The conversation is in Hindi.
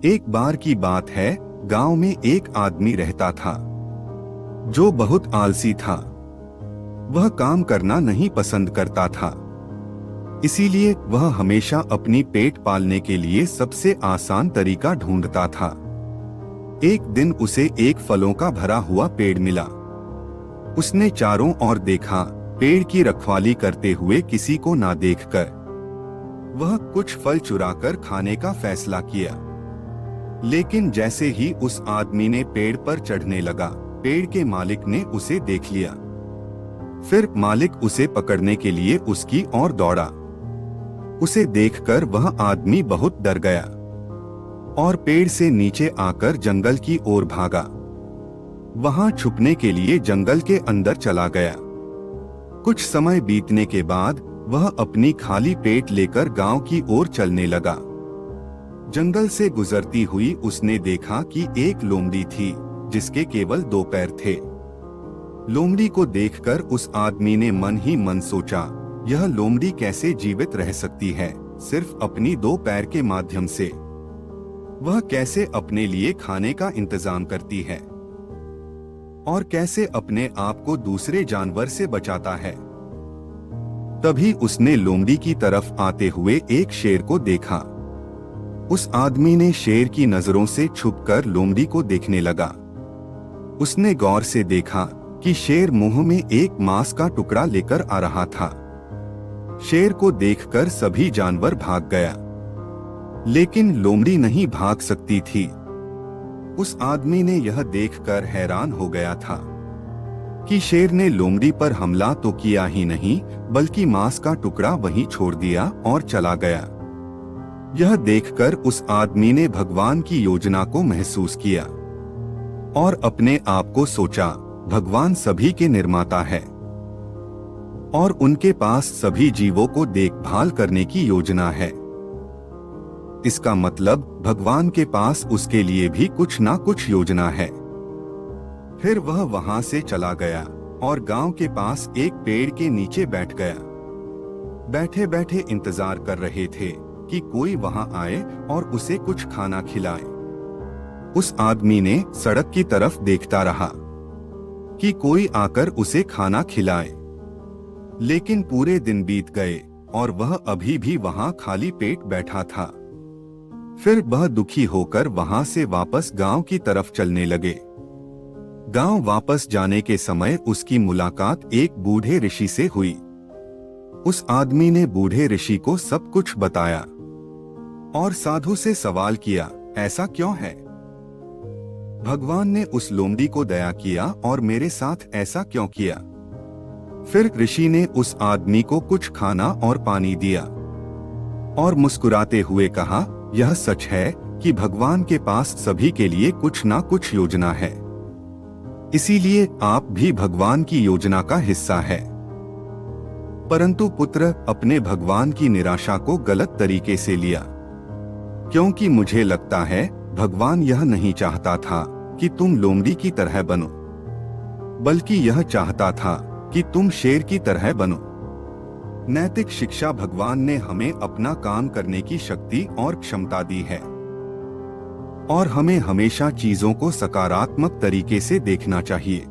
एक बार की बात है, गांव में एक आदमी रहता था जो बहुत आलसी था। वह काम करना नहीं पसंद करता था, इसीलिए वह हमेशा अपनी पेट पालने के लिए सबसे आसान तरीका ढूंढता था। एक दिन उसे एक फलों का भरा हुआ पेड़ मिला। उसने चारों ओर देखा, पेड़ की रखवाली करते हुए किसी को ना देखकर वह कुछ फल चुराकर खाने का फैसला किया। लेकिन जैसे ही उस आदमी ने पेड़ पर चढ़ने लगा, पेड़ के मालिक ने उसे देख लिया। फिर मालिक उसे पकड़ने के लिए उसकी ओर दौड़ा। उसे देखकर वह आदमी बहुत डर गया और पेड़ से नीचे आकर जंगल की ओर भागा। वहां छुपने के लिए जंगल के अंदर चला गया। कुछ समय बीतने के बाद वह अपनी खाली पेट लेकर गांव की ओर चलने लगा। जंगल से गुजरती हुई उसने देखा कि एक लोमड़ी थी जिसके केवल 2 पैर थे। लोमड़ी को देखकर उस आदमी ने मन ही मन सोचा, यह लोमड़ी कैसे जीवित रह सकती है सिर्फ अपनी 2 पैर के माध्यम से। वह कैसे अपने लिए खाने का इंतजाम करती है और कैसे अपने आप को दूसरे जानवर से बचाता है। तभी उसने लोमड़ी की तरफ आते हुए एक शेर को देखा। उस आदमी ने शेर की नजरों से छुपकर लोमड़ी को देखने लगा। उसने गौर से देखा कि शेर मुंह में एक मांस का टुकड़ा लेकर आ रहा था। शेर को देखकर सभी जानवर भाग गया, लेकिन लोमड़ी नहीं भाग सकती थी। उस आदमी ने यह देखकर हैरान हो गया था कि शेर ने लोमड़ी पर हमला तो किया ही नहीं, बल्कि मांस का टुकड़ा वहीं छोड़ दिया और चला गया। यह देखकर उस आदमी ने भगवान की योजना को महसूस किया और अपने आप को सोचा, भगवान सभी के निर्माता है और उनके पास सभी जीवों को देखभाल करने की योजना है। इसका मतलब भगवान के पास उसके लिए भी कुछ ना कुछ योजना है। फिर वह वहां से चला गया और गांव के पास एक पेड़ के नीचे बैठ गया। बैठे बैठे इंतजार कर रहे थे कि कोई वहां आए और उसे कुछ खाना खिलाए। उस आदमी ने सड़क की तरफ देखता रहा कि कोई आकर उसे खाना खिलाए, लेकिन पूरे दिन बीत गए और वह अभी भी वहां खाली पेट बैठा था। फिर वह दुखी होकर वहां से वापस गांव की तरफ चलने लगे। गांव वापस जाने के समय उसकी मुलाकात एक बूढ़े ऋषि से हुई। उस आदमी ने बूढ़े ऋषि को सब कुछ बताया और साधु से सवाल किया, ऐसा क्यों है? भगवान ने उस लोमड़ी को दया किया और मेरे साथ ऐसा क्यों किया? फिर ऋषि ने उस आदमी को कुछ खाना और पानी दिया और मुस्कुराते हुए कहा, यह सच है कि भगवान के पास सभी के लिए कुछ ना कुछ योजना है, इसीलिए आप भी भगवान की योजना का हिस्सा है। परंतु पुत्र अपने भगवान की निराशा को गलत तरीके से लिया, क्योंकि मुझे लगता है भगवान यह नहीं चाहता था कि तुम लोमड़ी की तरह बनो, बल्कि यह चाहता था कि तुम शेर की तरह बनो। नैतिक शिक्षा भगवान ने हमें अपना काम करने की शक्ति और क्षमता दी है और हमें हमेशा चीजों को सकारात्मक तरीके से देखना चाहिए।